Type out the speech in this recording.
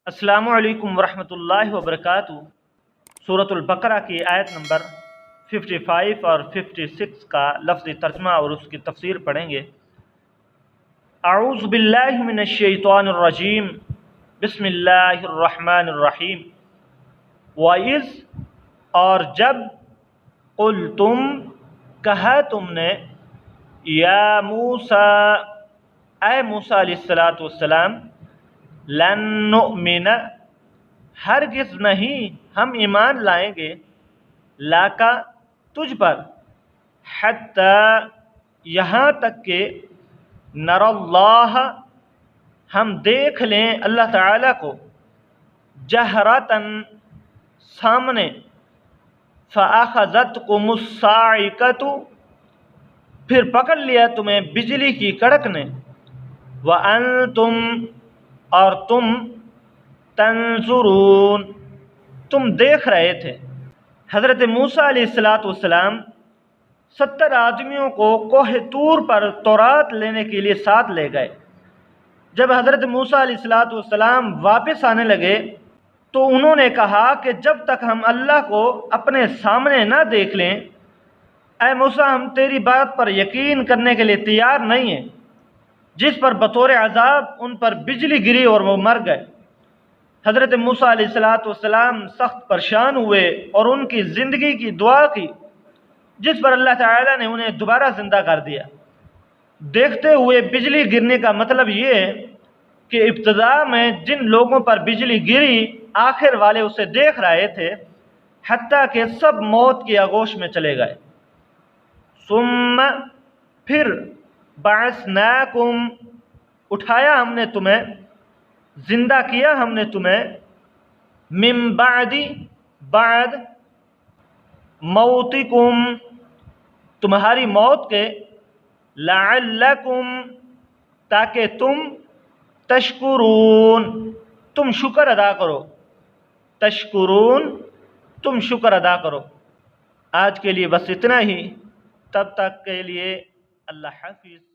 السلام علیکم ورحمۃ اللہ وبرکاتہ۔ سورۃ البقرہ کی آیت نمبر 55 اور 56 کا لفظی ترجمہ اور اس کی تفسیر پڑھیں گے۔ اعوذ باللہ من الشیطان الرجیم، بسم اللہ الرحمن الرحیم۔ وَإِذْ، اور جب، قُلْتُمْ، کہا تم نے، یا موسیٰ، اے موسیٰ علیہ السلام، لن نؤمن، ہرگز نہیں ہم ایمان لائیں گے، لاکا، تجھ پر، حتی، یہاں تک کہ، نر اللہ، ہم دیکھ لیں اللہ تعالیٰ کو، جہرتاً، سامنے، فأخذتکم الصاعقۃ، پھر پکڑ لیا تمہیں بجلی کی کڑک نے، وانتم، اور تم، تنظرون، تم دیکھ رہے تھے۔ حضرت موسیٰ علیہ السلام 70 آدمیوں کو کوہ طور پر تورات لینے کے لیے ساتھ لے گئے۔ جب حضرت موسیٰ علیہ السلام واپس آنے لگے تو انہوں نے کہا کہ جب تک ہم اللہ کو اپنے سامنے نہ دیکھ لیں، اے موسیٰ، ہم تیری بات پر یقین کرنے کے لیے تیار نہیں ہیں۔ جس پر بطور عذاب ان پر بجلی گری اور وہ مر گئے۔ حضرت موسیٰ علیہ السلام سخت پریشان ہوئے اور ان کی زندگی کی دعا کی، جس پر اللہ تعالیٰ نے انہیں دوبارہ زندہ کر دیا۔ دیکھتے ہوئے بجلی گرنے کا مطلب یہ ہے کہ ابتدا میں جن لوگوں پر بجلی گری، آخر والے اسے دیکھ رہے تھے، حتیٰ کہ سب موت کی آغوش میں چلے گئے۔ ثم، پھر، بعثناکم، اٹھایا ہم نے تمہیں، زندہ کیا ہم نے تمہیں، من بعد، بعد، موتکم، تمہاری موت کے، لعلکم، تاکہ تم، تشکرون، تم شکر ادا کرو، تشکرون، تم شکر ادا کرو۔ آج کے لیے بس اتنا ہی، تب تک کے لیے اللہ حافظ۔